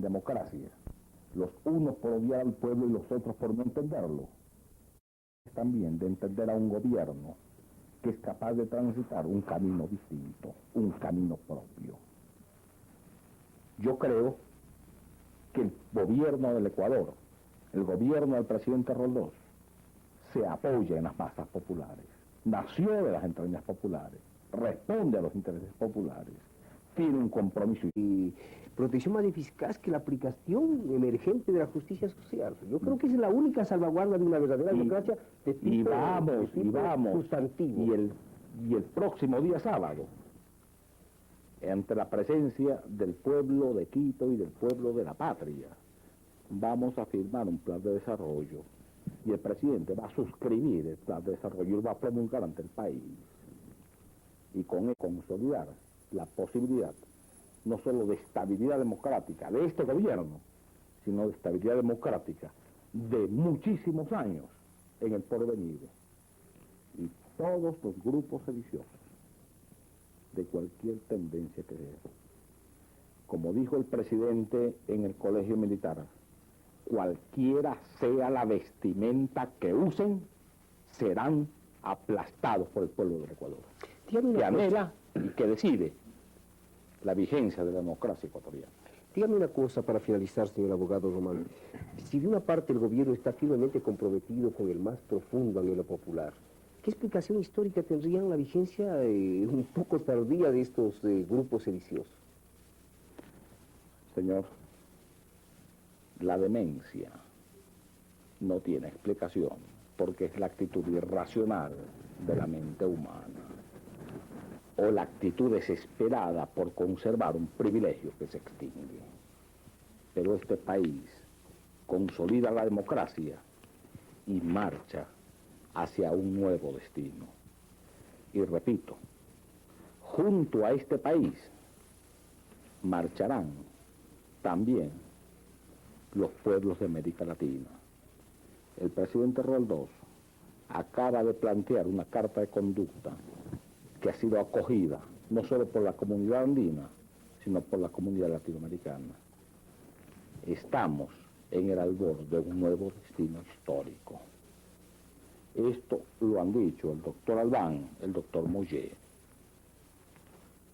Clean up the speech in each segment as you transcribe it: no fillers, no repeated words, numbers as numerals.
democracia, los unos por odiar al pueblo y los otros por no entenderlo, también de entender a un gobierno que es capaz de transitar un camino distinto, un camino propio. Yo creo que el gobierno del Ecuador, el gobierno del presidente Roldós, se apoya en las masas populares, nació de las entrañas populares, responde a los intereses populares, tiene un compromiso. Y protección más eficaz que la aplicación emergente de la justicia social. Yo creo que esa es la única salvaguarda de una verdadera democracia de tipo, sustantivo. Y el próximo día sábado, ante la presencia del pueblo de Quito y del pueblo de la patria, vamos a firmar un plan de desarrollo y el presidente va a suscribir el plan de desarrollo y lo va a promulgar ante el país. Y con él consolidar la posibilidad no solo de estabilidad democrática de este gobierno, sino de estabilidad democrática de muchísimos años en el porvenir. Y todos los grupos sediciosos, de cualquier tendencia que sea, como dijo el presidente en el colegio militar, cualquiera sea la vestimenta que usen, serán aplastados por el pueblo del Ecuador, que anhela y que decide la vigencia de la democracia ecuatoriana. Dígame una cosa para finalizar, señor abogado Román. Si de una parte el gobierno está firmemente comprometido con el más profundo anhelo popular, ¿qué explicación histórica tendrían la vigencia un poco tardía de estos grupos sediciosos? Señor, la demencia no tiene explicación, porque es la actitud irracional de la mente humana, o la actitud desesperada por conservar un privilegio que se extingue. Pero este país consolida la democracia y marcha hacia un nuevo destino. Y repito, junto a este país marcharán también los pueblos de América Latina. El presidente Roldós acaba de plantear una carta de conducta que ha sido acogida no solo por la comunidad andina, sino por la comunidad latinoamericana. Estamos en el albor de un nuevo destino histórico. Esto lo han dicho el doctor Albán, el doctor Moyé.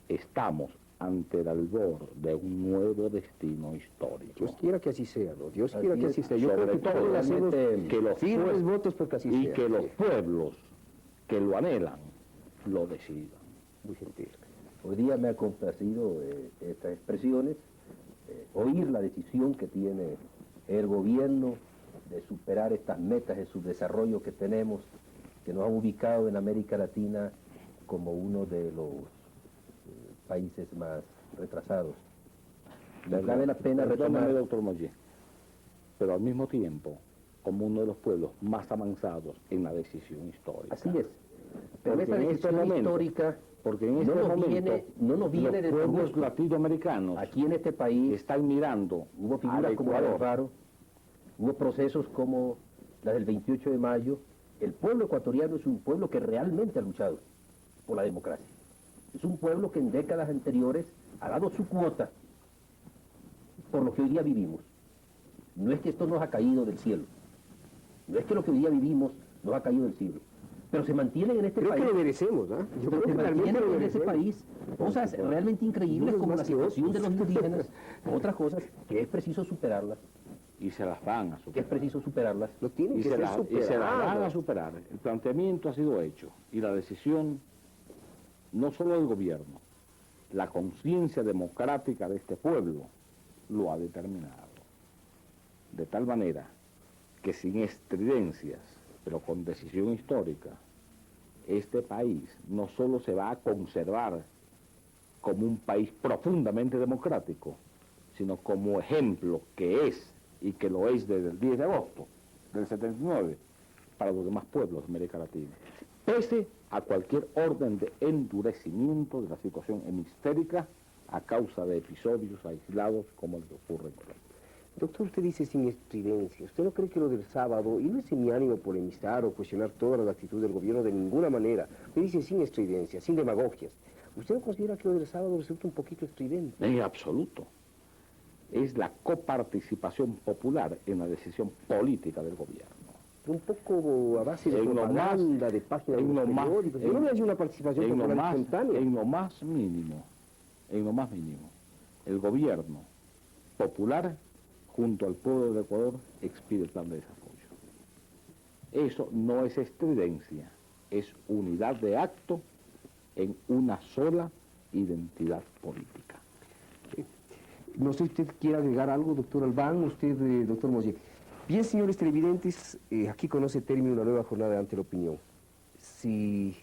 Estamos ante el albor de un nuevo destino histórico. Dios quiera que así sea, ¿no? Dios quiera que así sea. Yo creo que todos hacemos que los firmes votos porque así sea. Y que los pueblos que lo anhelan lo decidan. Muy gentil. Hoy día me ha complacido estas expresiones, oír la decisión que tiene el gobierno de superar estas metas de subdesarrollo que tenemos, que nos han ubicado en América Latina como uno de los países más retrasados. Vale la pena retomar, doctor Moyé, pero al mismo tiempo como uno de los pueblos más avanzados en la decisión histórica. Así es. Pero esta decisión histórica, porque en este momento no nos viene los pueblos latinoamericanos aquí en este país están mirando. Hubo figuras como Alfaro, hubo procesos como la del 28 de mayo. El pueblo ecuatoriano es un pueblo que realmente ha luchado por la democracia. Es un pueblo que en décadas anteriores ha dado su cuota por lo que hoy día vivimos. No es que esto nos ha caído del cielo. No es que lo que hoy día vivimos nos ha caído del cielo. Pero se mantienen en este país. Creo que lo merecemos, ¿ah? Yo creo que mantienen en este país cosas realmente increíbles como la situación de los indígenas, otras cosas que es preciso superarlas. Y se las van a superar. Que es preciso superarlas. Lo tienen que ser superadas. Y se las van a superar. El planteamiento ha sido hecho y la decisión, no solo del gobierno, la conciencia democrática de este pueblo lo ha determinado. De tal manera que sin estridencias, pero con decisión histórica, este país no solo se va a conservar como un país profundamente democrático, sino como ejemplo que es y que lo es desde el 10 de agosto del 79 para los demás pueblos de América Latina, pese a cualquier orden de endurecimiento de la situación hemisférica a causa de episodios aislados como el que ocurre en Colombia. Doctor, usted dice sin estridencia. ¿Usted no cree que lo del sábado, y no es en mi ánimo polemizar o cuestionar toda la actitud del gobierno de ninguna manera, usted dice sin estridencia, sin demagogias? ¿Usted no considera que lo del sábado resulta un poquito estridente? En absoluto. es la coparticipación popular en la decisión política del gobierno. Un poco a base de propaganda, de páginas de periódicos. Yo no veo una participación popular instantánea. En lo más mínimo, el gobierno popular, junto al pueblo del Ecuador, expide el plan de desarrollo. Eso no es estridencia, es unidad de acto en una sola identidad política. No sé si usted quiere agregar algo, doctor Albán, usted, doctor Moller. Bien, señores televidentes, aquí conoce término una nueva jornada ante la opinión. Si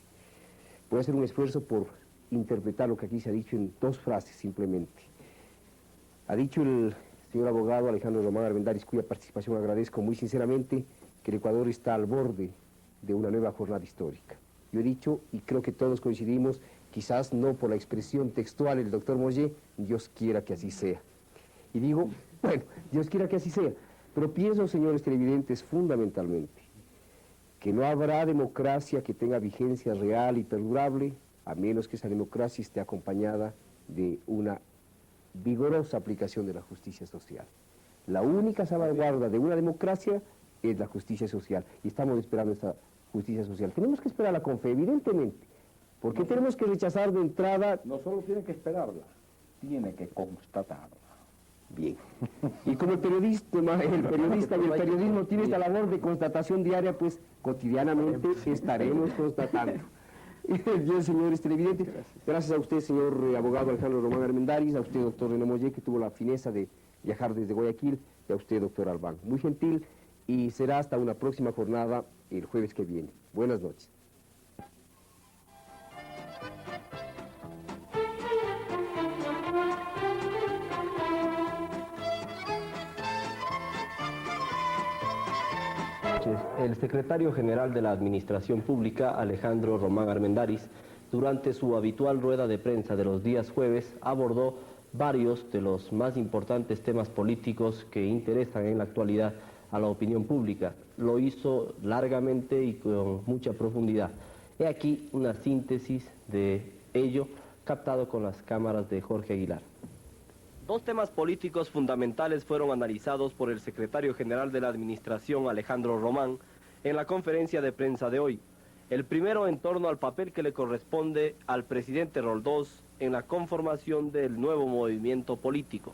voy a hacer un esfuerzo por interpretar lo que aquí se ha dicho en dos frases simplemente. Ha dicho el señor abogado Alejandro Román Armendáriz, cuya participación agradezco muy sinceramente, que el Ecuador está al borde de una nueva jornada histórica. Yo he dicho, y creo que todos coincidimos, quizás no por la expresión textual del doctor Moller, Dios quiera que así sea. Y digo, bueno, Dios quiera que así sea, pero pienso, señores televidentes, fundamentalmente, que no habrá democracia que tenga vigencia real y perdurable, a menos que esa democracia esté acompañada de una vigorosa aplicación de la justicia social. La única salvaguarda de una democracia es la justicia social, y estamos esperando esa justicia social. Tenemos que esperarla con fe, evidentemente. ¿Por qué tenemos que rechazar de entrada? No solo tiene que esperarla, tiene que constatarla. Bien. Y como el periodista y el periodismo tiene esta labor de constatación diaria, pues cotidianamente estaremos constatando. Bien, señores televidentes, gracias a usted, señor abogado Alejandro Román Armendáriz, a usted, doctor René Moller, que tuvo la fineza de viajar desde Guayaquil, y a usted, doctor Albán. Muy gentil, y será hasta una próxima jornada el jueves que viene. Buenas noches. El secretario general de la Administración Pública, Alejandro Román Armendáriz, durante su habitual rueda de prensa de los días jueves, abordó varios de los más importantes temas políticos que interesan en la actualidad a la opinión pública. Lo hizo largamente y con mucha profundidad. He aquí una síntesis de ello, captado con las cámaras de Jorge Aguilar. Dos temas políticos fundamentales fueron analizados por el secretario general de la Administración, Alejandro Román, en la conferencia de prensa de hoy. El primero en torno al papel que le corresponde al presidente Roldós en la conformación del nuevo movimiento político.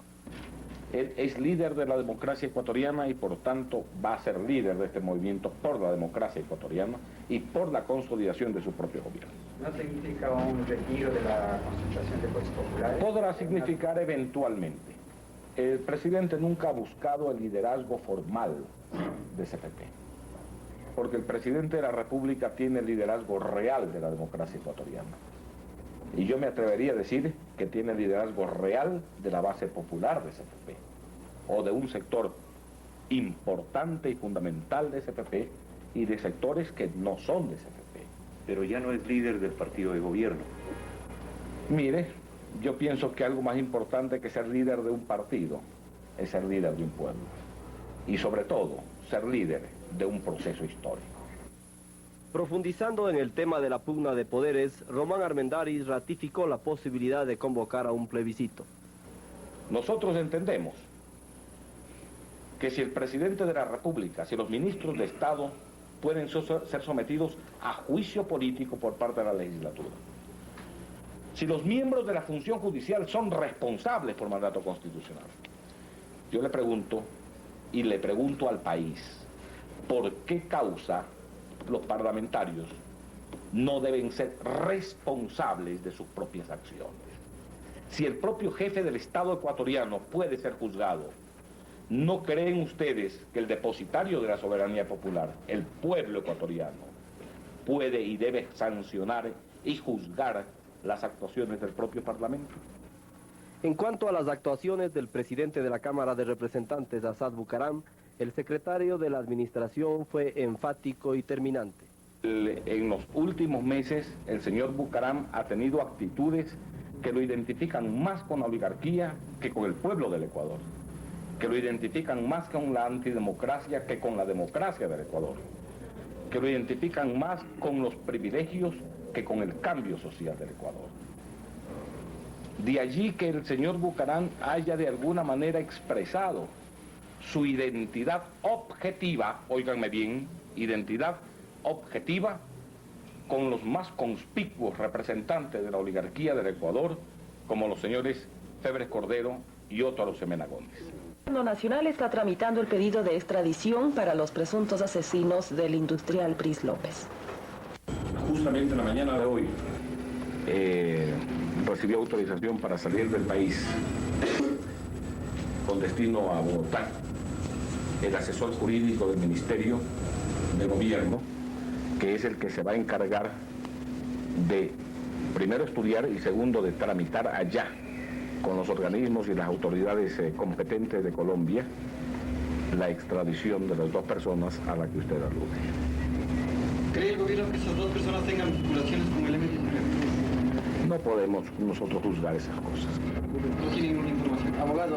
Él es líder de la democracia ecuatoriana y por tanto va a ser líder de este movimiento por la democracia ecuatoriana y por la consolidación de su propio gobierno. ¿No significa un retiro de la concentración de fuerzas populares? Podrá significar eventualmente. El presidente nunca ha buscado el liderazgo formal de CPP, porque el presidente de la República tiene el liderazgo real de la democracia ecuatoriana. Y yo me atrevería a decir que tiene el liderazgo real de la base popular de CPP, o de un sector importante y fundamental de CPP y de sectores que no son de CPP. Pero ya no es líder del partido de gobierno. Mire, yo pienso que algo más importante que ser líder de un partido es ser líder de un pueblo. Y sobre todo, ser líder de un proceso histórico. Profundizando en el tema de la pugna de poderes, Román Armendáriz ratificó la posibilidad de convocar a un plebiscito. Nosotros entendemos que si el presidente de la República, si los ministros de Estado pueden ser sometidos a juicio político por parte de la legislatura, si los miembros de la función judicial son responsables por mandato constitucional, yo le pregunto, y le pregunto al país, ¿por qué causa los parlamentarios no deben ser responsables de sus propias acciones? Si el propio jefe del Estado ecuatoriano puede ser juzgado, ¿no creen ustedes que el depositario de la soberanía popular, el pueblo ecuatoriano, puede y debe sancionar y juzgar las actuaciones del propio Parlamento? En cuanto a las actuaciones del presidente de la Cámara de Representantes, Asad Bucaram, el secretario de la Administración fue enfático y terminante. En los últimos meses, el señor Bucaram ha tenido actitudes que lo identifican más con la oligarquía que con el pueblo del Ecuador, que lo identifican más con la antidemocracia que con la democracia del Ecuador, que lo identifican más con los privilegios que con el cambio social del Ecuador. De allí que el señor Bucaram haya de alguna manera expresado su identidad objetiva, óiganme bien, identidad objetiva con los más conspicuos representantes de la oligarquía del Ecuador, como los señores Febres Cordero y Otto Arosemena Gómez. El Gobierno Nacional está tramitando el pedido de extradición para los presuntos asesinos del industrial Pris López. Justamente en la mañana de hoy recibió autorización para salir del país con destino a Bogotá el asesor jurídico del Ministerio de Gobierno, que es el que se va a encargar de, primero, estudiar y segundo, de tramitar allá con los organismos y las autoridades competentes de Colombia la extradición de las dos personas a las que usted alude. ¿Cree el gobierno que esas dos personas tengan vinculaciones con el M19? No podemos nosotros juzgar esas cosas. No tiene ninguna información. Abogado,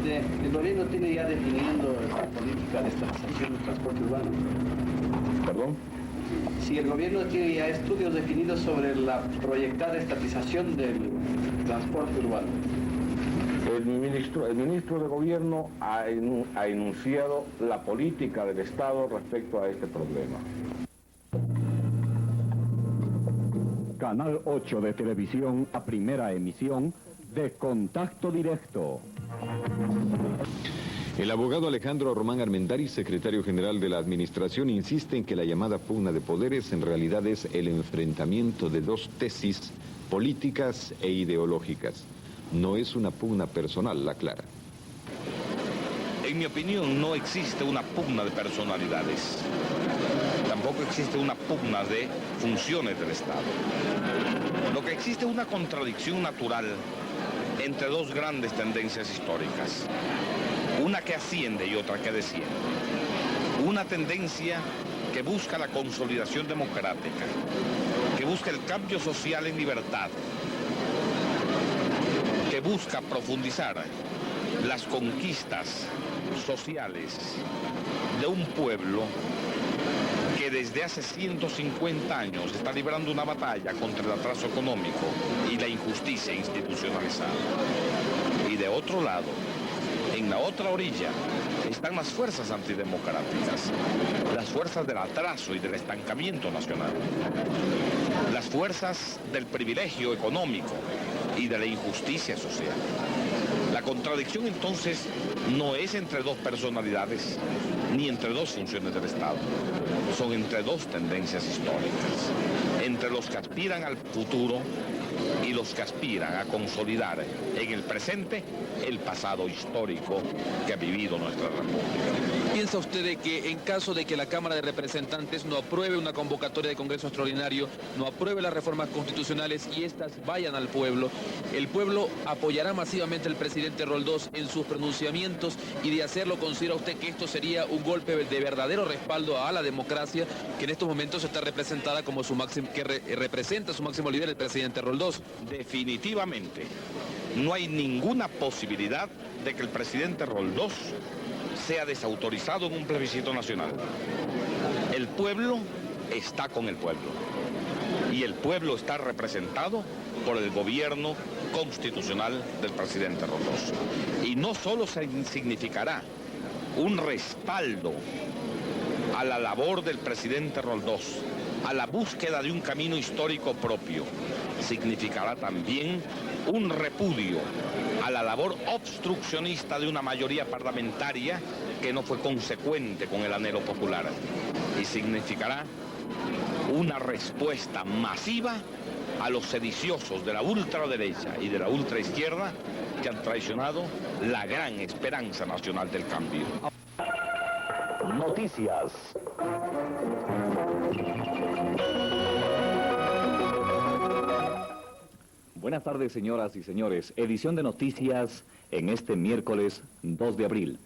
el gobierno tiene ya definiendo la política de estatización del transporte urbano. ¿Perdón? Si el gobierno tiene ya estudios definidos sobre la proyectada estatización del transporte urbano. El ministro de Gobierno ha enunciado la política del Estado respecto a este problema. Canal 8 de televisión, a primera emisión de Contacto Directo. El abogado Alejandro Román Armendáriz, secretario general de la Administración, insiste en que la llamada pugna de poderes en realidad es el enfrentamiento de dos tesis políticas e ideológicas. No es una pugna personal, aclara. En mi opinión, no existe una pugna de personalidades. Tampoco existe una pugna de funciones del Estado. Lo que existe es una contradicción natural entre dos grandes tendencias históricas. Una que asciende y otra que desciende. Una tendencia que busca la consolidación democrática, que busca el cambio social en libertad, que busca profundizar las conquistas sociales de un pueblo que desde hace 150 años está librando una batalla contra el atraso económico y la injusticia institucionalizada. Y de otro lado, en la otra orilla, están las fuerzas antidemocráticas, las fuerzas del atraso y del estancamiento nacional, las fuerzas del privilegio económico y de la injusticia social. La contradicción entonces no es entre dos personalidades ni entre dos funciones del Estado, son entre dos tendencias históricas, entre los que aspiran al futuro y los que aspiran a consolidar en el presente el pasado histórico que ha vivido nuestra República. ¿Piensa usted de que en caso de que la Cámara de Representantes no apruebe una convocatoria de Congreso Extraordinario, no apruebe las reformas constitucionales y estas vayan al pueblo, el pueblo apoyará masivamente al presidente Roldós en sus pronunciamientos y de hacerlo considera usted que esto sería un golpe de verdadero respaldo a la democracia que en estos momentos está representada como su máximo, que representa su máximo líder, el presidente Roldós? Definitivamente, no hay ninguna posibilidad de que el presidente Roldós sea desautorizado en un plebiscito nacional. El pueblo está con el pueblo y el pueblo está representado por el gobierno constitucional del presidente Roldós. Y no solo significará un respaldo a la labor del presidente Roldós, a la búsqueda de un camino histórico propio, significará también un repudio a la labor obstruccionista de una mayoría parlamentaria que no fue consecuente con el anhelo popular, y significará una respuesta masiva a los sediciosos de la ultraderecha y de la ultraizquierda que han traicionado la gran esperanza nacional del cambio. Noticias. Buenas tardes, señoras y señores. Edición de noticias en este miércoles 2 de abril.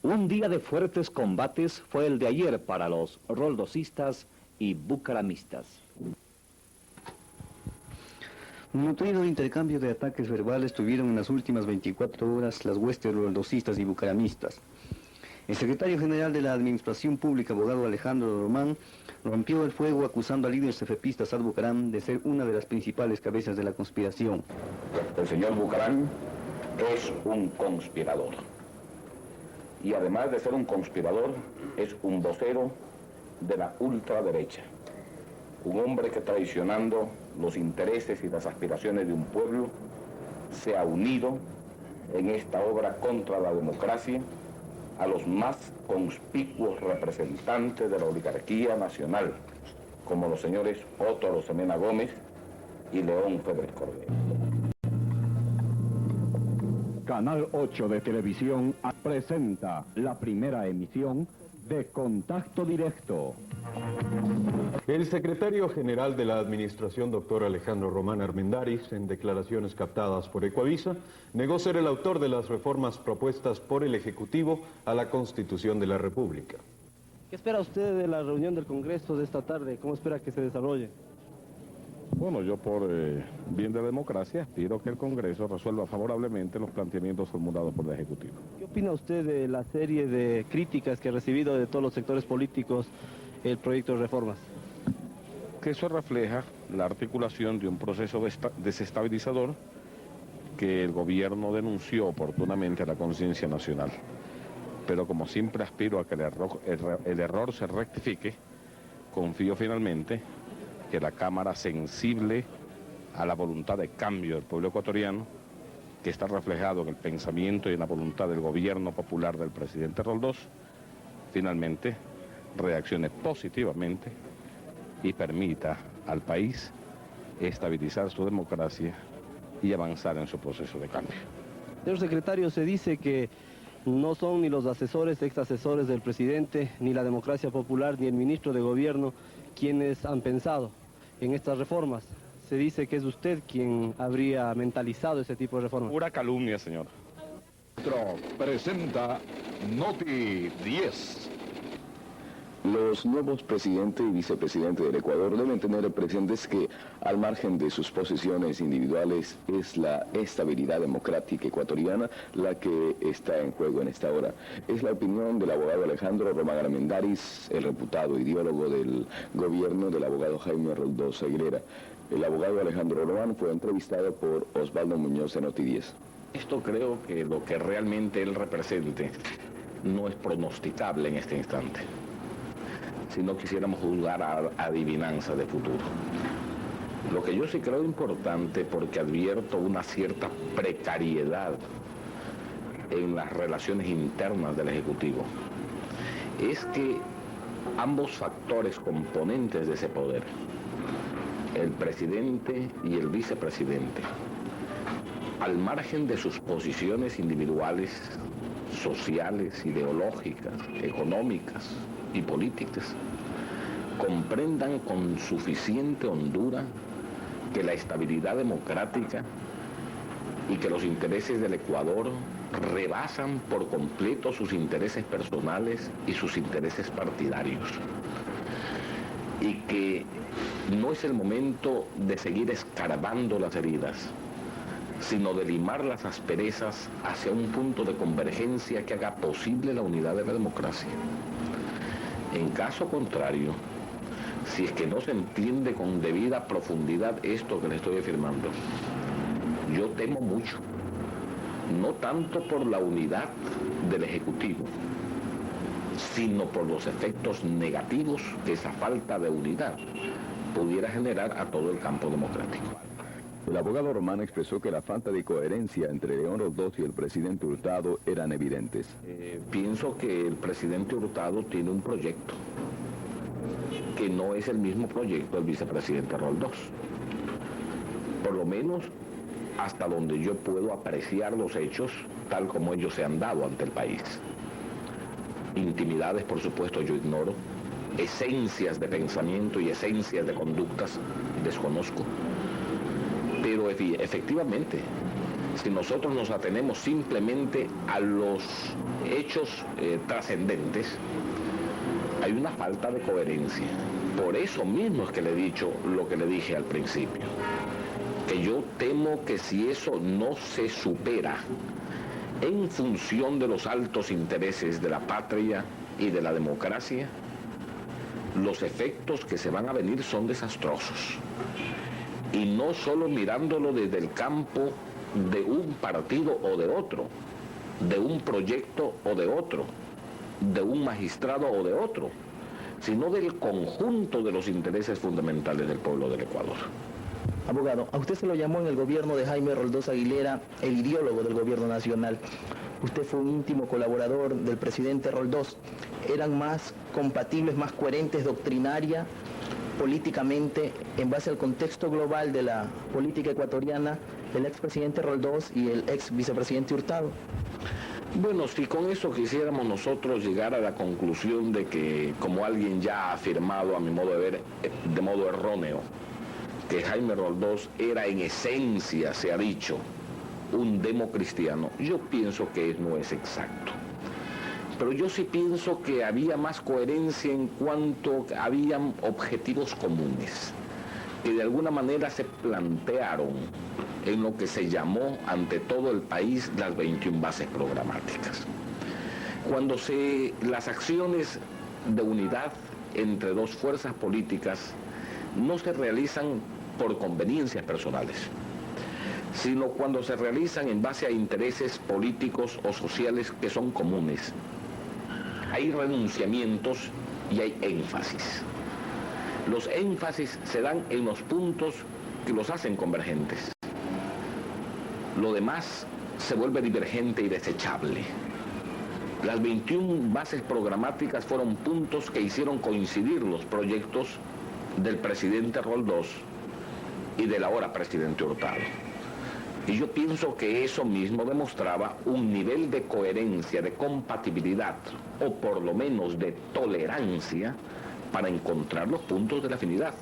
Un día de fuertes combates fue el de ayer para los roldosistas y bucaramistas. Un nutrido intercambio de ataques verbales tuvieron en las últimas 24 horas las huestes roldosistas y bucaramistas. El secretario general de la Administración Pública, abogado Alejandro Román, rompió el fuego acusando al líder cefepista Saad Bucaram de ser una de las principales cabezas de la conspiración. El señor Bucaram es un conspirador. Y además de ser un conspirador, es un vocero de la ultraderecha. Un hombre que, traicionando los intereses y las aspiraciones de un pueblo, se ha unido en esta obra contra la democracia a los más conspicuos representantes de la oligarquía nacional, como los señores Otto Arosemena Gómez y León Febres Cordero. Canal 8 de Televisión presenta la primera emisión de Contacto Directo. El secretario general de la Administración, doctor Alejandro Román Armendáriz, en declaraciones captadas por Ecuavisa, negó ser el autor de las reformas propuestas por el Ejecutivo a la Constitución de la República. ¿Qué espera usted de la reunión del Congreso de esta tarde? ¿Cómo espera que se desarrolle? Bueno, yo por bien de la democracia aspiro que el Congreso resuelva favorablemente los planteamientos formulados por el Ejecutivo. ¿Qué opina usted de la serie de críticas que ha recibido de todos los sectores políticos el proyecto de reformas? Que eso refleja la articulación de un proceso desestabilizador que el gobierno denunció oportunamente a la conciencia nacional. Pero como siempre aspiro a que el error se rectifique, confío finalmente que la Cámara, sensible a la voluntad de cambio del pueblo ecuatoriano, que está reflejado en el pensamiento y en la voluntad del gobierno popular del presidente Roldós, finalmente reaccione positivamente y permita al país estabilizar su democracia y avanzar en su proceso de cambio. Señor secretario, se dice que no son ni los asesores, ex asesores del presidente, ni la democracia popular, ni el ministro de gobierno quienes han pensado en estas reformas. Se dice que es usted quien habría mentalizado ese tipo de reformas. Pura calumnia, señor. Presenta Noti 10. Los nuevos presidente y vicepresidente del Ecuador deben tener presentes que, al margen de sus posiciones individuales, es la estabilidad democrática ecuatoriana la que está en juego en esta hora. Es la opinión del abogado Alejandro Román Armendáriz, el reputado ideólogo del gobierno del abogado Jaime Roldós Aguilera. El abogado Alejandro Román fue entrevistado por Osvaldo Muñoz en Noti 10. Esto creo que lo que realmente él represente no es pronosticable en este instante. Si no quisiéramos juzgar a adivinanza de futuro. Lo que yo sí creo importante, porque advierto una cierta precariedad en las relaciones internas del Ejecutivo, es que ambos factores componentes de ese poder, el presidente y el vicepresidente, al margen de sus posiciones individuales, sociales, ideológicas, económicas y políticas, comprendan con suficiente hondura que la estabilidad democrática y que los intereses del Ecuador rebasan por completo sus intereses personales y sus intereses partidarios, y que no es el momento de seguir escarbando las heridas, sino de limar las asperezas hacia un punto de convergencia que haga posible la unidad de la democracia. En caso contrario, si es que no se entiende con debida profundidad esto que le estoy afirmando, yo temo mucho, no tanto por la unidad del Ejecutivo, sino por los efectos negativos que esa falta de unidad pudiera generar a todo el campo democrático. El abogado Román expresó que la falta de coherencia entre León Roldós y el presidente Hurtado eran evidentes. Pienso que el presidente Hurtado tiene un proyecto que no es el mismo proyecto del vicepresidente Roldós. Por lo menos hasta donde yo puedo apreciar los hechos tal como ellos se han dado ante el país. Intimidades, por supuesto, yo ignoro. Esencias de pensamiento y esencias de conductas desconozco. Pero efectivamente, si nosotros nos atenemos simplemente a los hechos trascendentes, hay una falta de coherencia. Por eso mismo es que le he dicho lo que le dije al principio, que yo temo que si eso no se supera en función de los altos intereses de la patria y de la democracia, los efectos que se van a venir son desastrosos. Y no solo mirándolo desde el campo de un partido o de otro, de un proyecto o de otro, de un magistrado o de otro, sino del conjunto de los intereses fundamentales del pueblo del Ecuador. Abogado, a usted se lo llamó en el gobierno de Jaime Roldós Aguilera el ideólogo del gobierno nacional. Usted fue un íntimo colaborador del presidente Roldós. ¿Eran más compatibles, más coherentes doctrinaria, políticamente, en base al contexto global de la política ecuatoriana, el expresidente Roldós y el ex vicepresidente Hurtado? Bueno, si con eso quisiéramos nosotros llegar a la conclusión de que, como alguien ya ha afirmado a mi modo de ver, de modo erróneo, que Jaime Roldós era en esencia, se ha dicho, un democristiano, yo pienso que no es exacto. Pero yo sí pienso que había más coherencia en cuanto habían objetivos comunes, que de alguna manera se plantearon en lo que se llamó ante todo el país las 21 bases programáticas. Cuando las acciones de unidad entre dos fuerzas políticas no se realizan por conveniencias personales, sino cuando se realizan en base a intereses políticos o sociales que son comunes. Hay renunciamientos y hay énfasis. Los énfasis se dan en los puntos que los hacen convergentes. Lo demás se vuelve divergente y desechable. Las 21 bases programáticas fueron puntos que hicieron coincidir los proyectos del presidente Roldós y del ahora presidente Hurtado. Y yo pienso que eso mismo demostraba un nivel de coherencia, de compatibilidad, o por lo menos de tolerancia, para encontrar los puntos de la afinidad.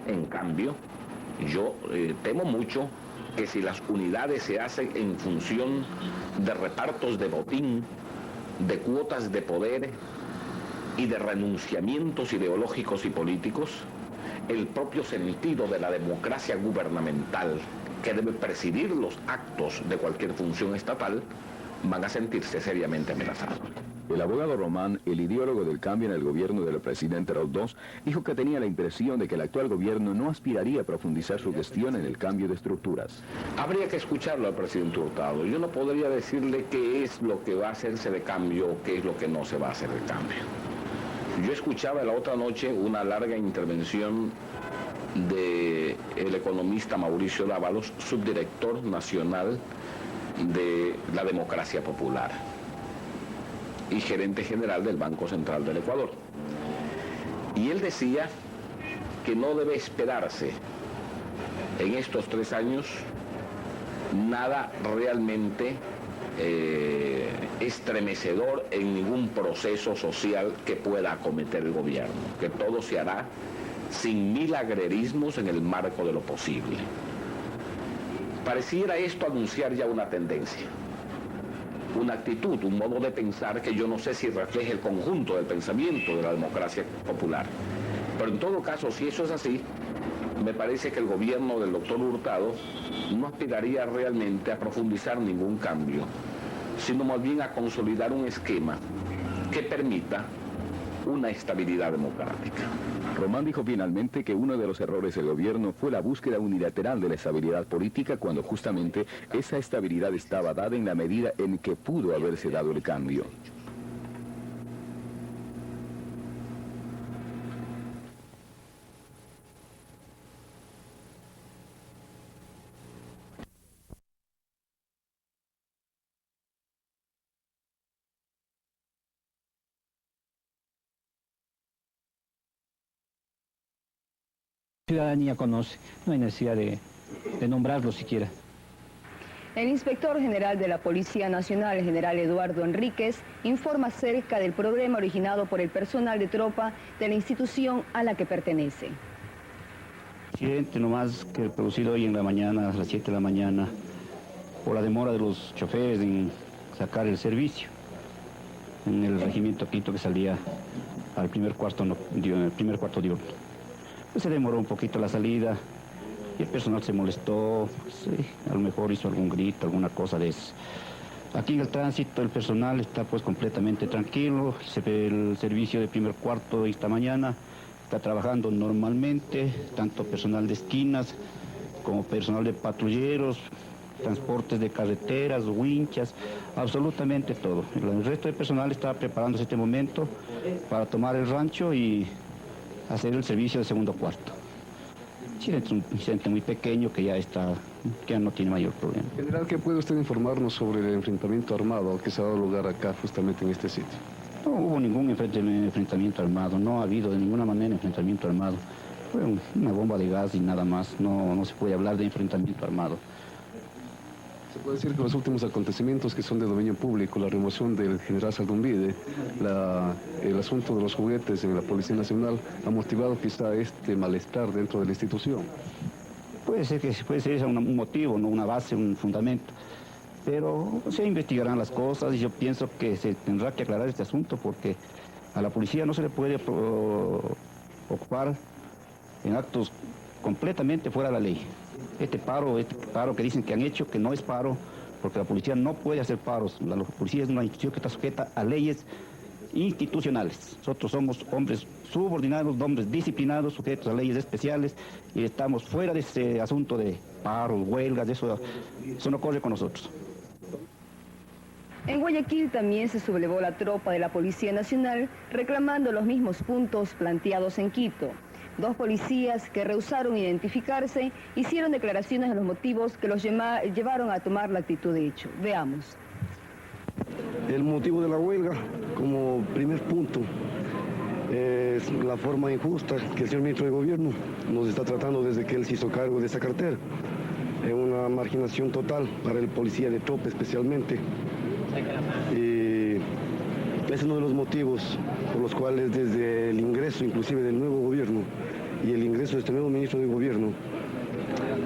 En cambio, yo temo mucho que si las unidades se hacen en función de repartos de botín, de cuotas de poder y de renunciamientos ideológicos y políticos, el propio sentido de la democracia gubernamental que debe presidir los actos de cualquier función estatal van a sentirse seriamente amenazados. El abogado Román, el ideólogo del cambio en el gobierno del presidente Roldós, dijo que tenía la impresión de que el actual gobierno no aspiraría a profundizar su gestión en el cambio de estructuras. Habría que escucharlo al presidente Hurtado. Yo no podría decirle qué es lo que va a hacerse de cambio o qué es lo que no se va a hacer de cambio. Yo escuchaba la otra noche una larga intervención del economista Mauricio Dávalos, subdirector nacional de la Democracia Popular y gerente general del Banco Central del Ecuador. Y él decía que no debe esperarse en estos 3 años nada realmente estremecedor en ningún proceso social que pueda acometer el gobierno, que todo se hará sin milagrerismos en el marco de lo posible. Pareciera esto anunciar ya una tendencia, una actitud, un modo de pensar que yo no sé si refleja el conjunto del pensamiento de la democracia popular. Pero en todo caso, si eso es así, me parece que el gobierno del doctor Hurtado no aspiraría realmente a profundizar ningún cambio, sino más bien a consolidar un esquema que permita una estabilidad democrática. Román dijo finalmente que uno de los errores del gobierno fue la búsqueda unilateral de la estabilidad política, cuando justamente esa estabilidad estaba dada en la medida en que pudo haberse dado el cambio. La ciudadanía conoce, no hay necesidad de nombrarlo siquiera. El inspector general de la Policía Nacional, el general Eduardo Enríquez, informa acerca del problema originado por el personal de tropa de la institución a la que pertenece. Accidente nomás que producido hoy en la mañana, a las 7 de la mañana, por la demora de los choferes en sacar el servicio en el regimiento quinto que salía al primer cuarto diurno. Pues se demoró un poquito la salida y el personal se molestó, sí, a lo mejor hizo algún grito, alguna cosa de eso. Aquí en el tránsito el personal está pues completamente tranquilo, el servicio de primer cuarto de esta mañana está trabajando normalmente, tanto personal de esquinas como personal de patrulleros, transportes de carreteras, winchas, absolutamente todo. El resto del personal está preparándose este momento para tomar el rancho y hacer el servicio de segundo cuarto. Sí, es un incidente muy pequeño que ya no tiene mayor problema. General, ¿qué puede usted informarnos sobre el enfrentamiento armado que se ha dado lugar acá, justamente en este sitio? No hubo ningún enfrentamiento armado, no ha habido de ninguna manera enfrentamiento armado. Fue una bomba de gas y nada más, no se puede hablar de enfrentamiento armado. Se puede decir que los últimos acontecimientos que son de dominio público, la remoción del general Saldumbide, el asunto de los juguetes en la Policía Nacional, ha motivado quizá este malestar dentro de la institución. Puede ser un motivo, ¿no? Una base, un fundamento, pero se investigarán las cosas y yo pienso que se tendrá que aclarar este asunto porque a la policía no se le puede ocupar en actos completamente fuera de la ley. Este paro que dicen que han hecho, que no es paro, porque la policía no puede hacer paros. La policía es una institución que está sujeta a leyes institucionales. Nosotros somos hombres subordinados, hombres disciplinados, sujetos a leyes especiales, y estamos fuera de ese asunto de paros, huelgas, eso no corre con nosotros. En Guayaquil también se sublevó la tropa de la Policía Nacional reclamando los mismos puntos planteados en Quito. Dos policías que rehusaron identificarse hicieron declaraciones de los motivos que los llevaron a tomar la actitud de hecho. Veamos. El motivo de la huelga, como primer punto, es la forma injusta que el señor ministro de Gobierno nos está tratando desde que él se hizo cargo de esa cartera. Es una marginación total para el policía de tropa especialmente. Y es uno de los motivos por los cuales desde el ingreso inclusive del nuevo gobierno y el ingreso de este nuevo ministro de Gobierno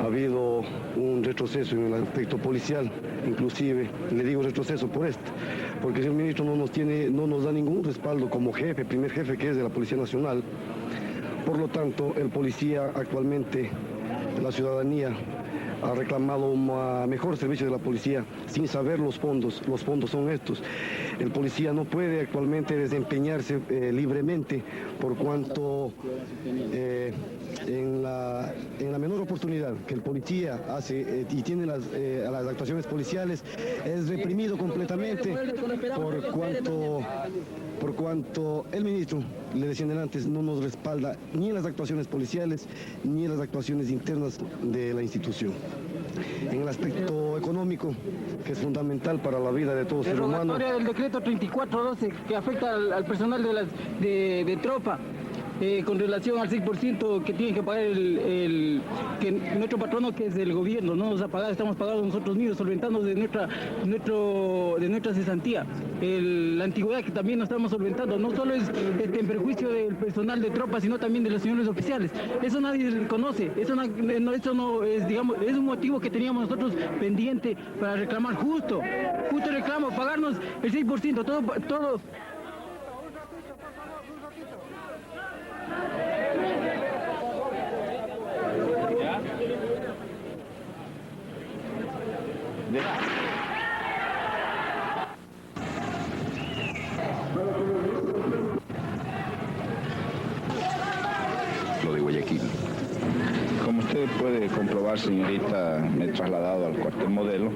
ha habido un retroceso en el aspecto policial, inclusive, le digo retroceso por esto, porque el señor ministro no nos da ningún respaldo como jefe, primer jefe que es de la Policía Nacional. Por lo tanto, el policía actualmente, la ciudadanía, ha reclamado un mejor servicio de la policía sin saber los fondos son estos. El policía no puede actualmente desempeñarse libremente por cuanto en la menor oportunidad que el policía hace y tiene las actuaciones policiales es reprimido completamente por cuanto el ministro, le decían antes, no nos respalda ni en las actuaciones policiales ni en las actuaciones internas de la institución. En el aspecto económico, que es fundamental para la vida de todo ser humano. La del decreto 3412 que afecta al personal de tropa. Con relación al 6% que tienen que pagar que nuestro patrono, que es el gobierno, no nos ha pagado, estamos pagando nosotros mismos, solventando de nuestra cesantía. La antigüedad que también nos estamos solventando, no solo es en perjuicio del personal de tropa, sino también de los señores oficiales. Eso nadie conoce, eso no es, digamos, es un motivo que teníamos nosotros pendiente para reclamar justo reclamo, pagarnos el 6%, todo. Lo de Guayaquil. Como usted puede comprobar, señorita, me he trasladado al cuartel modelo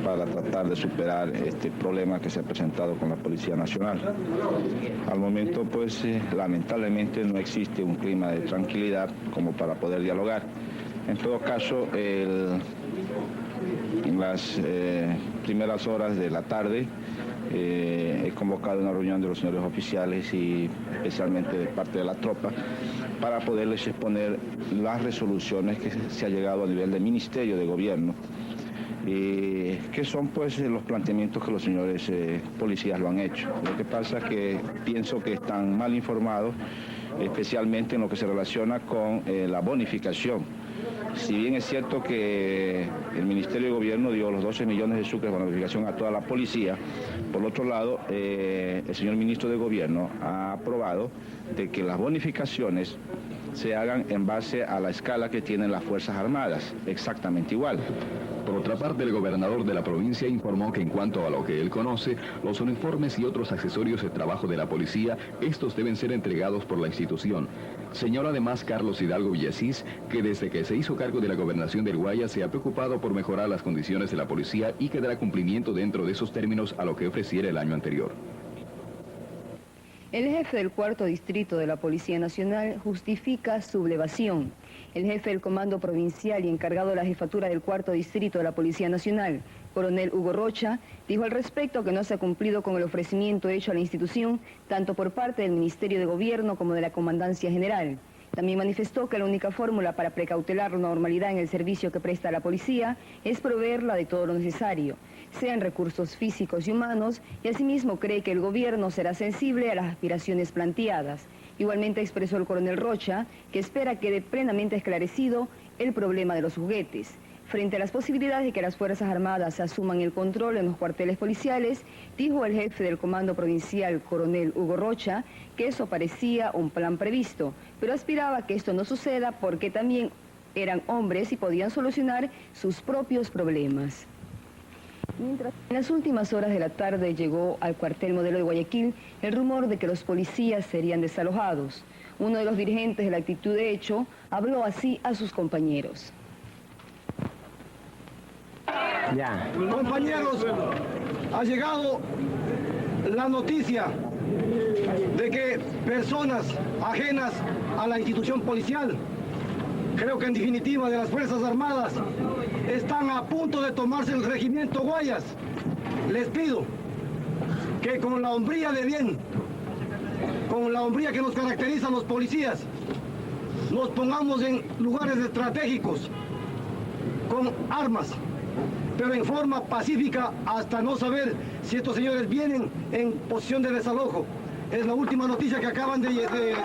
para tratar de superar este problema que se ha presentado con la Policía Nacional. Al momento, pues, lamentablemente no existe un clima de tranquilidad como para poder dialogar. En todo caso, en las primeras horas de la tarde he convocado una reunión de los señores oficiales y especialmente de parte de la tropa para poderles exponer las resoluciones que se ha llegado a nivel del Ministerio de Gobierno, que son pues los planteamientos que los señores policías lo han hecho. Lo que pasa es que pienso que están mal informados, especialmente en lo que se relaciona con la bonificación. Si bien es cierto que el Ministerio de Gobierno dio los 12 millones de sucres de bonificación a toda la policía, por otro lado, el señor Ministro de Gobierno ha aprobado de que las bonificaciones se hagan en base a la escala que tienen las Fuerzas Armadas, exactamente igual. Por lo otra parte, el gobernador de la provincia informó que en cuanto a lo que él conoce, los uniformes y otros accesorios de trabajo de la policía, estos deben ser entregados por la institución. Señaló además Carlos Hidalgo Villasís que desde que se hizo cargo de la gobernación del Guayas se ha preocupado por mejorar las condiciones de la policía y que dará cumplimiento dentro de esos términos a lo que ofreciera el año anterior. El jefe del cuarto distrito de la Policía Nacional justifica sublevación. El jefe del Comando Provincial y encargado de la jefatura del cuarto distrito de la Policía Nacional, coronel Hugo Rocha, dijo al respecto que no se ha cumplido con el ofrecimiento hecho a la institución, tanto por parte del Ministerio de Gobierno como de la Comandancia General. También manifestó que la única fórmula para precautelar la normalidad en el servicio que presta la policía es proveerla de todo lo necesario, sean recursos físicos y humanos, y asimismo cree que el gobierno será sensible a las aspiraciones planteadas. Igualmente expresó el coronel Rocha que espera quede plenamente esclarecido el problema de los juguetes. Frente a las posibilidades de que las Fuerzas Armadas asuman el control en los cuarteles policiales, dijo el jefe del Comando Provincial, coronel Hugo Rocha, que eso parecía un plan previsto, pero aspiraba que esto no suceda porque también eran hombres y podían solucionar sus propios problemas. Mientras, en las últimas horas de la tarde llegó al cuartel Modelo de Guayaquil el rumor de que los policías serían desalojados. Uno de los dirigentes de la Actitud de Hecho habló así a sus compañeros. Ya. Compañeros, ha llegado la noticia de que personas ajenas a la institución policial, creo que en definitiva de las Fuerzas Armadas, están a punto de tomarse el regimiento Guayas. Les pido que con la hombría de bien, con la hombría que nos caracteriza a los policías, nos pongamos en lugares estratégicos, con armas, pero en forma pacífica hasta no saber si estos señores vienen en posición de desalojo. Es la última noticia que acaban de decir.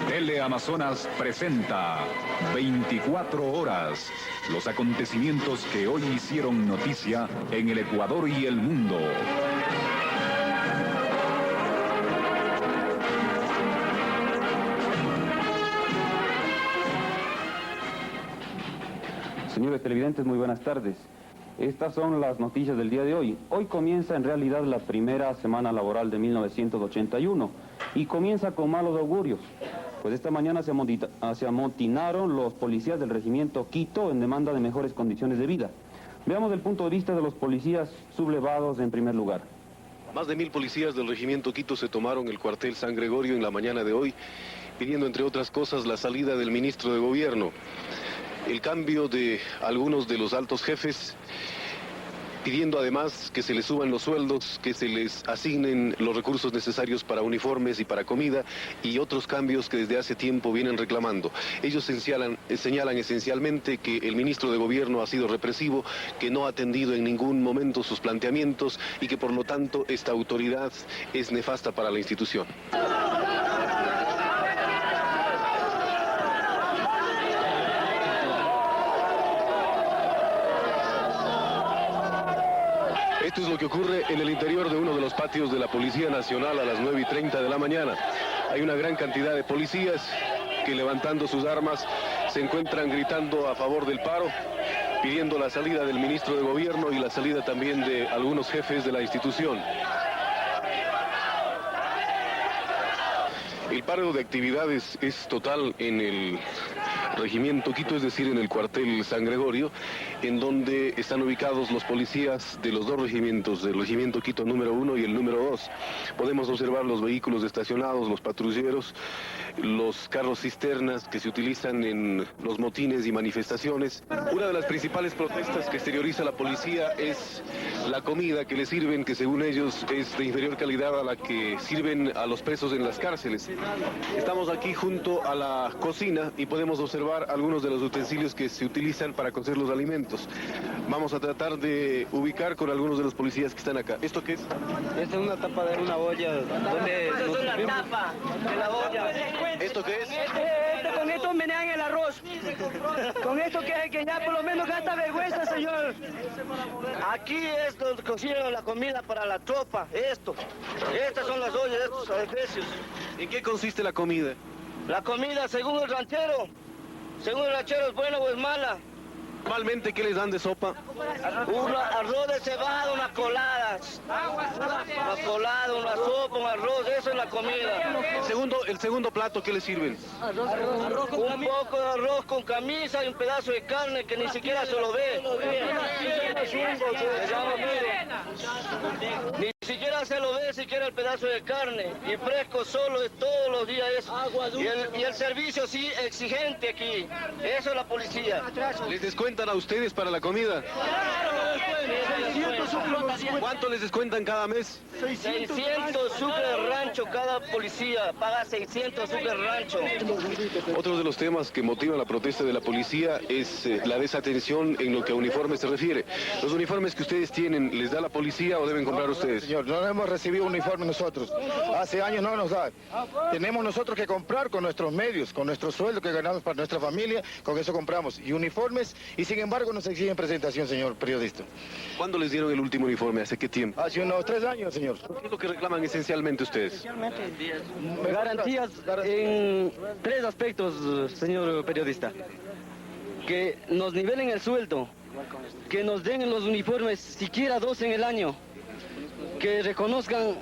Teleamazonas presenta 24 horas, los acontecimientos que hoy hicieron noticia en el Ecuador y el mundo. Señores televidentes, muy buenas tardes. Estas son las noticias del día de hoy. Hoy comienza en realidad la primera semana laboral de 1981 y comienza con malos augurios. Pues esta mañana se amotinaron los policías del regimiento Quito en demanda de mejores condiciones de vida. Veamos el punto de vista de los policías sublevados en primer lugar. Más de 1000 policías del regimiento Quito se tomaron el cuartel San Gregorio en la mañana de hoy, pidiendo entre otras cosas la salida del ministro de Gobierno, el cambio de algunos de los altos jefes, pidiendo además que se les suban los sueldos, que se les asignen los recursos necesarios para uniformes y para comida y otros cambios que desde hace tiempo vienen reclamando. Ellos señalan esencialmente que el ministro de Gobierno ha sido represivo, que no ha atendido en ningún momento sus planteamientos y que por lo tanto esta autoridad es nefasta para la institución. Esto es lo que ocurre en el interior de uno de los patios de la Policía Nacional a las 9:30 de la mañana. Hay una gran cantidad de policías que levantando sus armas se encuentran gritando a favor del paro, pidiendo la salida del ministro de Gobierno y la salida también de algunos jefes de la institución. El paro de actividades es total en el regimiento Quito, es decir, en el cuartel San Gregorio, en donde están ubicados los policías de los dos regimientos, del regimiento Quito número 1 y el número 2. Podemos observar los vehículos estacionados, los patrulleros, los carros cisternas que se utilizan en los motines y manifestaciones. Una de las principales protestas que exterioriza la policía es la comida que les sirven, que según ellos es de inferior calidad a la que sirven a los presos en las cárceles. Estamos aquí junto a la cocina y podemos observar algunos de los utensilios que se utilizan para cocer los alimentos. Vamos a tratar de ubicar con algunos de los policías que están acá. ¿Esto qué es? Esta es una tapa de una olla. Donde Esta es una tapa de la olla. ¿Esto qué es? Con esto menean el arroz. Con esto que ya por lo menos gasta vergüenza, señor. Aquí es donde cocinan la comida para la tropa, esto. Estas son las ollas, estos adefesios. ¿En qué consiste la comida? La comida, según el ranchero es buena o es mala. Normalmente, ¿qué les dan de sopa? Un arroz de cebada, unas coladas. Una colada, una sopa, un arroz, eso es la comida. El segundo plato, ¿qué les sirven? Un poco de arroz con camisa y un pedazo de carne que ni siquiera se lo ve. Ni siquiera se lo ve, siquiera el pedazo de carne. Y fresco solo es todos los días eso. Y el servicio sí exigente aquí. Eso es la policía. ¿Les descuentan a ustedes para la comida? ¿Cuánto les descuentan cada mes? 600 sucres rancho cada policía. Paga 600 sucres rancho. Otro de los temas que motiva la protesta de la policía es la desatención en lo que a uniformes se refiere. ¿Los uniformes que ustedes tienen, les da la policía o deben comprar ustedes? Señor, no hemos recibido uniforme nosotros. Hace años no nos da. Tenemos nosotros que comprar con nuestros medios, con nuestro sueldo que ganamos para nuestra familia, con eso compramos. Y uniformes, y sin embargo nos exigen presentación, señor periodista. ¿Cuándo les dieron el último uniforme? ¿Hace qué tiempo? Hace unos 3 años, señor. ¿Qué es lo que reclaman esencialmente ustedes? Garantías en 3 aspectos, señor periodista. Que nos nivelen el sueldo, que nos den los uniformes siquiera 2 en el año, que reconozcan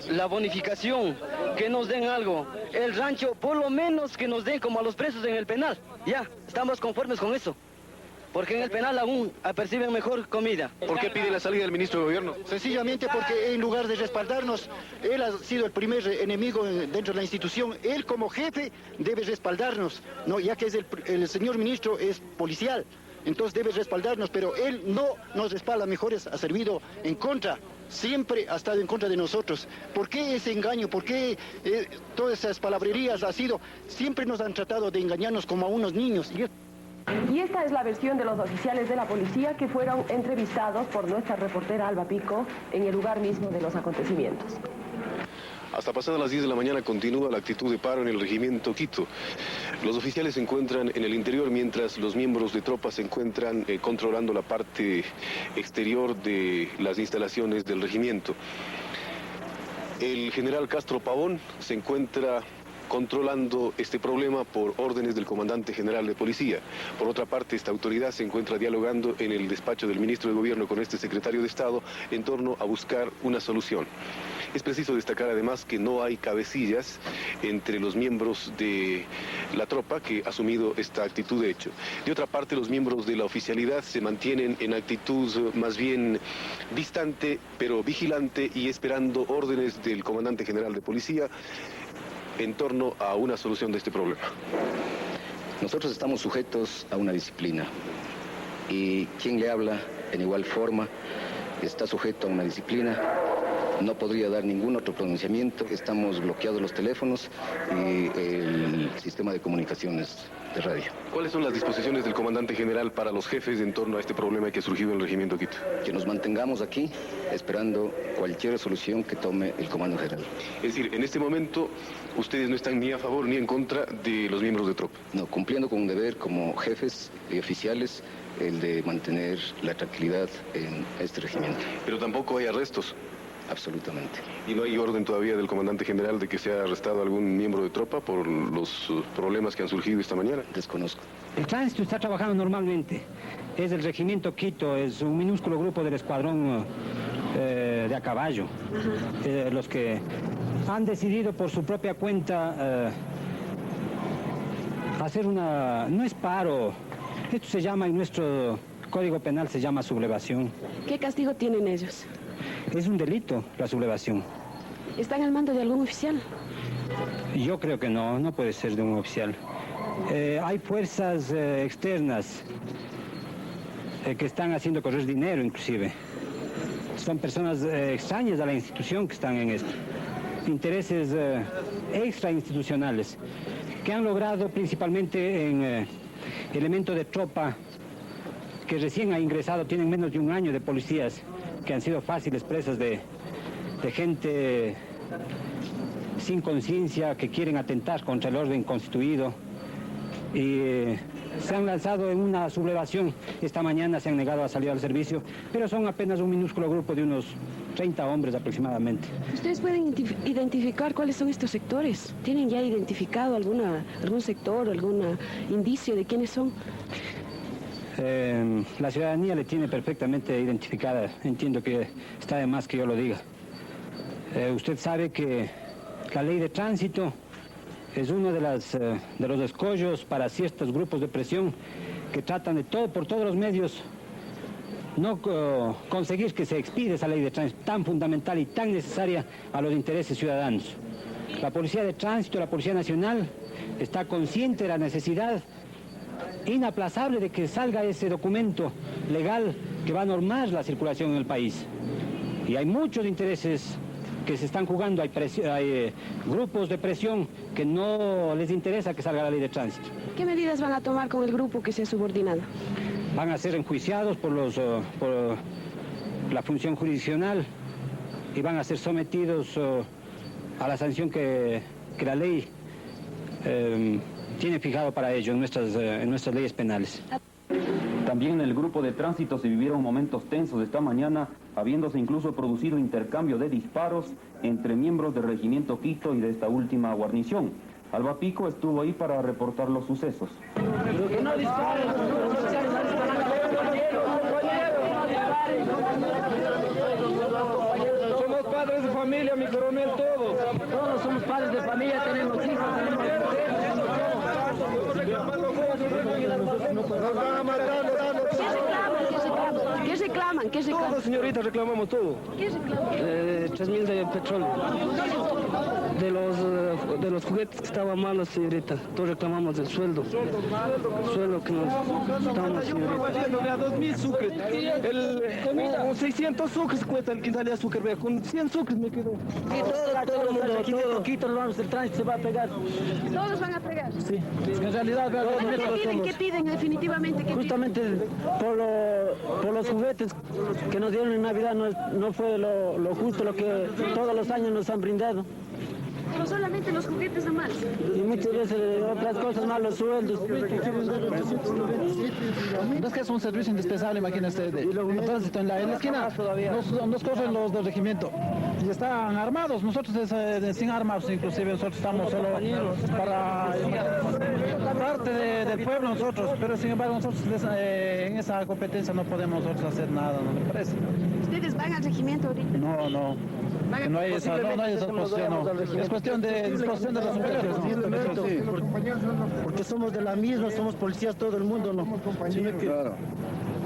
la bonificación, que nos den algo. El rancho, por lo menos que nos den como a los presos en el penal. Ya, estamos conformes con eso. Porque en el penal aún perciben mejor comida. ¿Por qué pide la salida del ministro de Gobierno? Sencillamente porque en lugar de respaldarnos, él ha sido el primer enemigo dentro de la institución. Él como jefe debe respaldarnos, ¿no? Ya que es el señor ministro es policial, entonces debe respaldarnos, pero él no nos respalda, mejor ha servido en contra. Siempre ha estado en contra de nosotros. ¿Por qué ese engaño? ¿Por qué todas esas palabrerías ha sido? Siempre nos han tratado de engañarnos como a unos niños. Y esta es la versión de los oficiales de la policía que fueron entrevistados por nuestra reportera Alba Pico en el lugar mismo de los acontecimientos. Hasta pasadas las 10 de la mañana continúa la actitud de paro en el regimiento Quito. Los oficiales se encuentran en el interior mientras los miembros de tropas se encuentran controlando la parte exterior de las instalaciones del regimiento. El general Castro Pavón se encuentra controlando este problema por órdenes del comandante general de policía. Por otra parte, esta autoridad se encuentra dialogando en el despacho del ministro de Gobierno con este secretario de Estado en torno a buscar una solución. Es preciso destacar además que no hay cabecillas entre los miembros de la tropa que ha asumido esta actitud de hecho. De otra parte, los miembros de la oficialidad se mantienen en actitud más bien distante, pero vigilante y esperando órdenes del comandante general de policía en torno a una solución de este problema. Nosotros estamos sujetos a una disciplina y quien le habla en igual forma está sujeto a una disciplina. No podría dar ningún otro pronunciamiento. Estamos bloqueados los teléfonos y el sistema de comunicaciones de radio. ¿Cuáles son las disposiciones del comandante general para los jefes en torno a este problema que ha surgido en el regimiento Quito? Que nos mantengamos aquí esperando cualquier solución que tome el comando general. Es decir, en este momento ustedes no están ni a favor ni en contra de los miembros de tropa. No, cumpliendo con un deber como jefes y oficiales, el de mantener la tranquilidad en este regimiento. Pero tampoco hay arrestos. Absolutamente. ¿Y no hay orden todavía del comandante general de que sea arrestado algún miembro de tropa por los problemas que han surgido esta mañana? Desconozco. El tránsito está trabajando normalmente. Es el regimiento Quito, es un minúsculo grupo del escuadrón de a caballo. Los que han decidido por su propia cuenta hacer una... no es paro, esto se llama, en nuestro código penal se llama sublevación. ¿Qué castigo tienen ellos? Es un delito la sublevación. ¿Están al mando de algún oficial? Yo creo que no, no puede ser de un oficial. Hay fuerzas externas que están haciendo correr dinero inclusive. Son personas extrañas a la institución que están en esto. Intereses extrainstitucionales que han logrado principalmente en elementos de tropa que recién ha ingresado, tienen menos de un año de policías que han sido fáciles presas de gente sin conciencia, que quieren atentar contra el orden constituido y se han lanzado en una sublevación. Esta mañana se han negado a salir al servicio, pero son apenas un minúsculo grupo de unos 30 hombres aproximadamente. ¿Ustedes pueden identificar cuáles son estos sectores? ¿Tienen ya identificado algún sector, algún indicio de quiénes son? La ciudadanía le tiene perfectamente identificada. Entiendo que está de más que yo lo diga. Usted sabe que la ley de tránsito es uno de los escollos para ciertos grupos de presión que tratan por todos los medios, no conseguir que se expida esa ley de tránsito tan fundamental y tan necesaria a los intereses ciudadanos. La Policía de Tránsito, la Policía Nacional, está consciente de la necesidad inaplazable de que salga ese documento legal que va a normar la circulación en el país. Y hay muchos intereses que se están jugando, hay grupos de presión que no les interesa que salga la ley de tránsito. ¿Qué medidas van a tomar con el grupo que se ha subordinado? Van a ser enjuiciados por la función jurisdiccional y van a ser sometidos a la sanción que la ley tiene fijado para ello en nuestras leyes penales. También en el grupo de tránsito se vivieron momentos tensos esta mañana, habiéndose incluso producido intercambio de disparos entre miembros del Regimiento Quito y de esta última guarnición. Alba Pico estuvo ahí para reportar los sucesos. Que no disparen, somos padres de familia, mi coronel, todos. Todos somos padres de familia, tenemos hijos, tenemos mujeres. Nos van a matar. ¿Qué reclaman? Todo, señorita, reclamamos todo. ¿Qué reclaman? 3.000 de petróleo. De los juguetes que estaban malos, señorita. Todos reclamamos del sueldo. Sueldo que nos damos, señorita. 2.000 sucres. 600 sucres cuesta el quintal de azúcar, vea. Con 100 sucres me quedo. Y todo el mundo, todo Quito, nos vamos, el tránsito se va a pegar. ¿Todos van a pegar? Sí. En realidad, ¿Qué piden definitivamente? Justamente por los juguetes que nos dieron en Navidad no fue lo justo, lo que todos los años nos han brindado. Pero solamente los juguetes son malos. Y muchas veces otras cosas más, los sueldos. No es que es un servicio indispensable, imagínese, el tránsito en la esquina, nos corren los del regimiento y están armados, nosotros sin armas, inclusive nosotros estamos solo para parte del pueblo nosotros, pero sin embargo nosotros en esa competencia no podemos nosotros hacer nada, ¿no me parece? ¿Ustedes van al regimiento ahorita? No. No hay esa posición, no. Es cuestión de disposición de las mujeres, ¿no? Porque somos de la misma, somos policías todo el mundo, ¿no? Claro.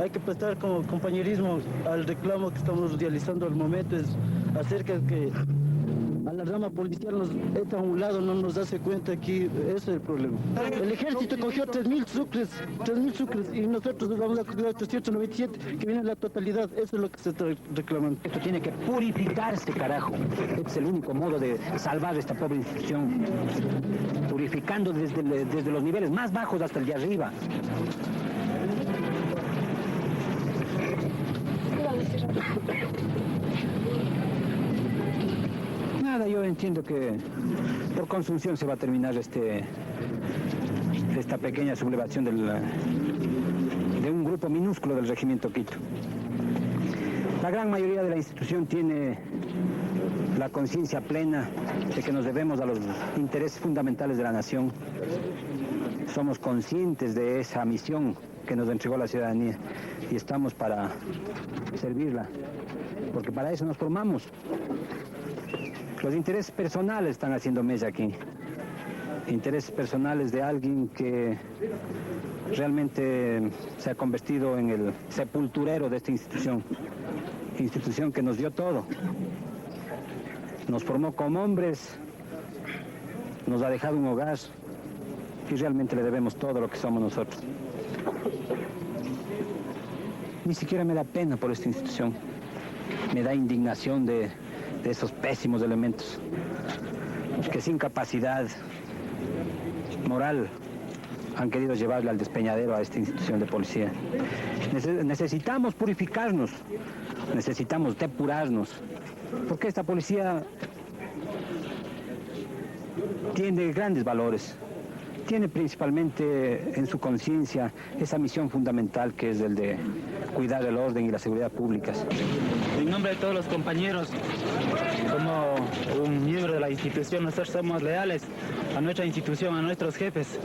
Hay que prestar como compañerismo al reclamo que estamos realizando al momento, es acerca de que a la rama policial nos echa a un lado, no nos hace cuenta aquí, ese es el problema. El ejército cogió 3.000 sucres y nosotros nos vamos a coger 897, que viene la totalidad, eso es lo que se está reclamando. Esto tiene que purificarse, carajo. Este es el único modo de salvar esta pobre institución, purificando desde los niveles más bajos hasta el de arriba. Nada, yo entiendo que por consunción se va a terminar esta pequeña sublevación de un grupo minúsculo del Regimiento Quito. La gran mayoría de la institución tiene la conciencia plena de que nos debemos a los intereses fundamentales de la nación. Somos conscientes de esa misión que nos entregó la ciudadanía y estamos para servirla, porque para eso nos formamos. Los intereses personales están haciendo mella aquí. Intereses personales de alguien que realmente se ha convertido en el sepulturero de esta institución. Institución que nos dio todo. Nos formó como hombres, nos ha dejado un hogar y realmente le debemos todo lo que somos nosotros. Ni siquiera me da pena por esta institución. Me da indignación de esos pésimos elementos que sin capacidad moral han querido llevarle al despeñadero a esta institución de policía. Necesitamos purificarnos, necesitamos depurarnos, porque esta policía tiene grandes valores. Tiene principalmente en su conciencia esa misión fundamental que es el de cuidar el orden y la seguridad públicas. En nombre de todos los compañeros, como un miembro de la institución, nosotros somos leales a nuestra institución, a nuestros jefes.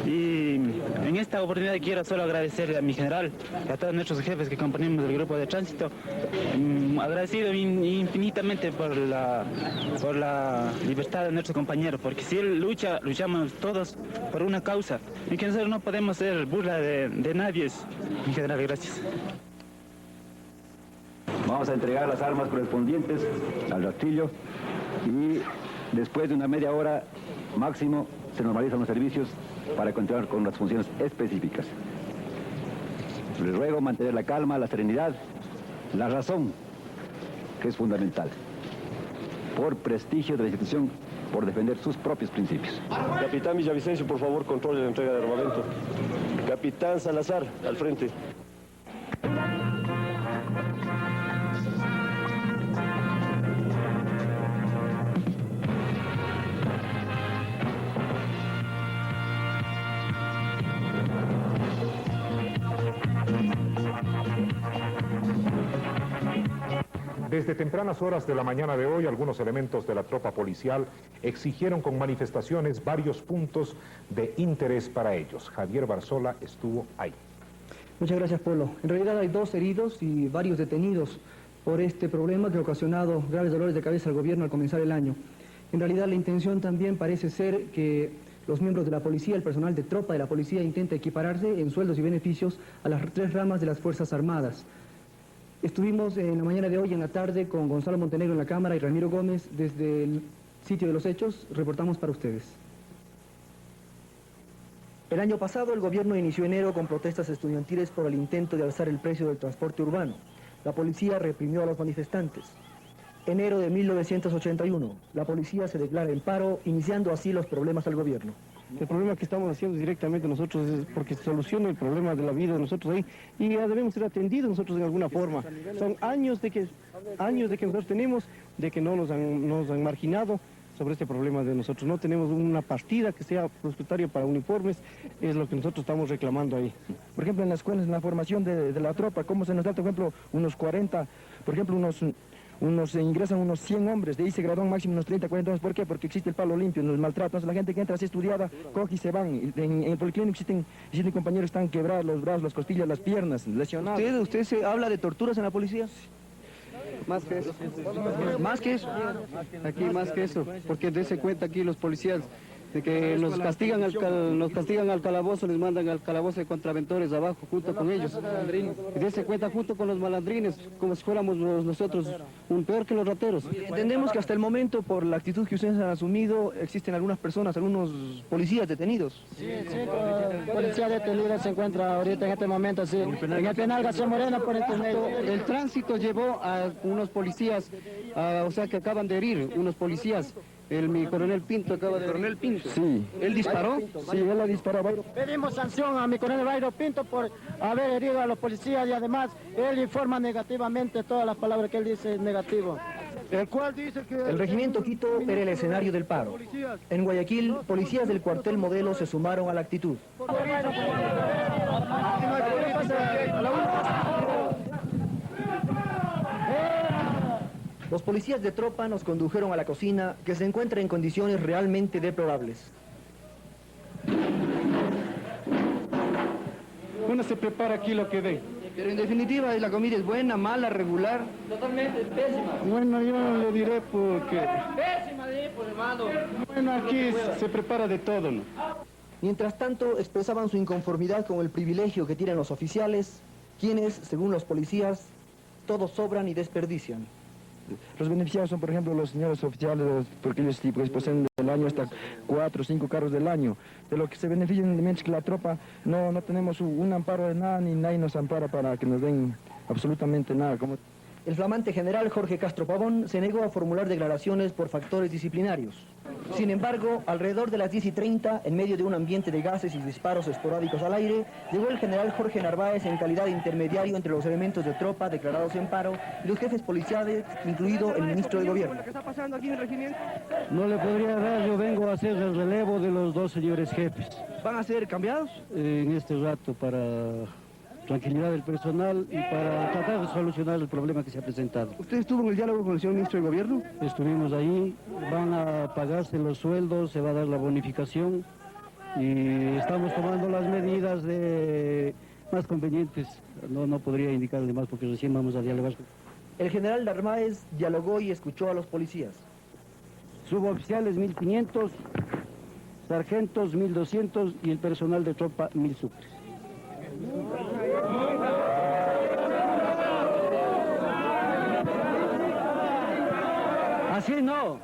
Y en esta oportunidad quiero solo agradecer a mi general y a todos nuestros jefes que componemos el grupo de tránsito. Agradecido infinitamente por la libertad de nuestro compañero, porque si él lucha, luchamos todos por una causa, y que nosotros no podemos ser burla de nadie. Mi general, gracias. Vamos a entregar las armas correspondientes al rastrillo y después de una media hora máximo se normalizan los servicios para continuar con las funciones específicas. Les ruego mantener la calma, la serenidad, la razón, que es fundamental, por prestigio de la institución, por defender sus propios principios. Capitán Villavicencio, por favor, controle la entrega de armamento. Capitán Salazar, al frente. Desde tempranas horas de la mañana de hoy, algunos elementos de la tropa policial exigieron con manifestaciones varios puntos de interés para ellos. Javier Barzola estuvo ahí. Muchas gracias, Polo. En realidad hay 2 heridos y varios detenidos por este problema que ha ocasionado graves dolores de cabeza al gobierno al comenzar el año. En realidad la intención también parece ser que los miembros de la policía, el personal de tropa de la policía, intenta equipararse en sueldos y beneficios a las 3 ramas de las Fuerzas Armadas. Estuvimos en la mañana de hoy, en la tarde, con Gonzalo Montenegro en la Cámara y Ramiro Gómez desde el sitio de los hechos. Reportamos para ustedes. El año pasado el gobierno inició enero con protestas estudiantiles por el intento de alzar el precio del transporte urbano. La policía reprimió a los manifestantes. Enero de 1981, la policía se declara en paro, iniciando así los problemas al gobierno. El problema que estamos haciendo directamente nosotros es porque se soluciona el problema de la vida de nosotros ahí y ya debemos ser atendidos nosotros de alguna forma. Son años de que nosotros tenemos, de que nos han marginado sobre este problema de nosotros. No tenemos una partida que sea presupuestaria para uniformes, es lo que nosotros estamos reclamando ahí. Por ejemplo, en las escuelas, en la formación de la tropa, ¿cómo se nos da, por ejemplo, unos 40, por ejemplo, ingresan unos 100 hombres, de ahí se gradúan máximo unos 30, 40 hombres? ¿Por qué? Porque existe el palo limpio, el maltrato. Entonces la gente que entra así estudiada, coge y se van. En el policlínico existen compañeros que están quebrados los brazos, las costillas, las piernas, lesionados. ¿Usted se habla de torturas en la policía? Más que eso. ¿Más que eso? Aquí más que eso, porque dése cuenta aquí los policías de que nos castigan al calabozo, les mandan al calabozo de contraventores abajo junto con ellos. Y dése cuenta junto con los malandrines, como si fuéramos nosotros peor que los rateros. Entendemos que hasta el momento, por la actitud que ustedes han asumido, existen algunas personas, algunos policías detenidos. Sí, policía detenido se encuentra ahorita en este momento, sí. En el penal García Moreno por el tránsito llevó a unos policías, o sea que acaban de herir unos policías. Mi coronel Pinto acaba de... ¿Coronel Pinto? Sí. ¿Él disparó? Sí, él la disparó. Pedimos sanción a mi coronel Bayro Pinto por haber herido a los policías y además él informa negativamente todas las palabras que él dice negativo. El cual dice que... El regimiento Quito era el escenario del paro. En Guayaquil, policías del cuartel Modelo se sumaron a la actitud. Los policías de tropa nos condujeron a la cocina, que se encuentra en condiciones realmente deplorables. Bueno, se prepara aquí lo que dé. Pero en definitiva, la comida es buena, mala, regular. Totalmente pésima. Bueno, yo no le diré porque... Pésima, hermano. Bueno, aquí se prepara de todo, ¿no? Mientras tanto, expresaban su inconformidad con el privilegio que tienen los oficiales, quienes, según los policías, todos sobran y desperdician. Los beneficiados son, por ejemplo, los señores oficiales, porque ellos poseen del año hasta 4 o 5 carros del año. De lo que se benefician, mientras que la tropa no tenemos un amparo de nada, ni nadie nos ampara para que nos den absolutamente nada. El flamante general Jorge Castro Pavón se negó a formular declaraciones por factores disciplinarios. Sin embargo, alrededor de las 10:30, en medio de un ambiente de gases y disparos esporádicos al aire, llegó el general Jorge Narváez en calidad de intermediario entre los elementos de tropa declarados en paro y los jefes policiales, incluido el ministro de Gobierno. ¿Qué está pasando aquí en el regimiento? No le podría dar, yo vengo a hacer el relevo de los dos señores jefes. ¿Van a ser cambiados? En este rato para tranquilidad del personal y para tratar de solucionar el problema que se ha presentado. ¿Usted estuvo en el diálogo con el señor ministro de Gobierno? Estuvimos ahí, van a pagarse los sueldos, se va a dar la bonificación y estamos tomando las medidas más convenientes. No podría indicarle más porque recién vamos a dialogar. El general Narváez dialogó y escuchó a los policías. Suboficiales 1.500, sargentos 1.200 y el personal de tropa 1.000 sucres. Así no.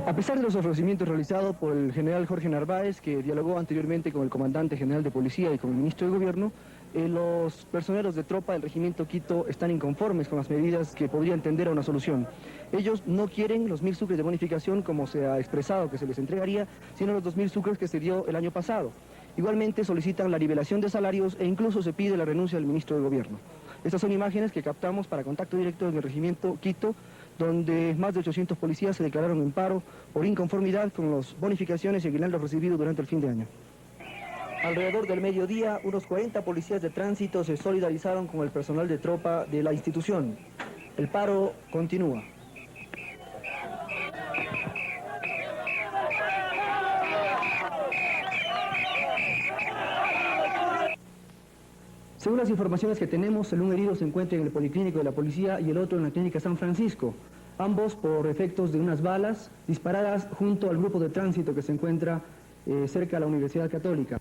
A pesar de los ofrecimientos realizados por el general Jorge Narváez, que dialogó anteriormente con el comandante general de policía y con el ministro de Gobierno, los personeros de tropa del regimiento Quito están inconformes con las medidas que podrían tender a una solución. Ellos no quieren los 1.000 sucres de bonificación como se ha expresado que se les entregaría, sino los 2.000 sucres que se dio el año pasado. Igualmente solicitan la nivelación de salarios e incluso se pide la renuncia del ministro de Gobierno. Estas son imágenes que captamos para Contacto Directo en el regimiento Quito, donde más de 800 policías se declararon en paro por inconformidad con las bonificaciones y aguinaldos recibidos durante el fin de año. Alrededor del mediodía, unos 40 policías de tránsito se solidarizaron con el personal de tropa de la institución. El paro continúa. Según las informaciones que tenemos, un herido se encuentra en el policlínico de la policía y el otro en la clínica San Francisco, ambos por efectos de unas balas disparadas junto al grupo de tránsito que se encuentra cerca de la Universidad Católica.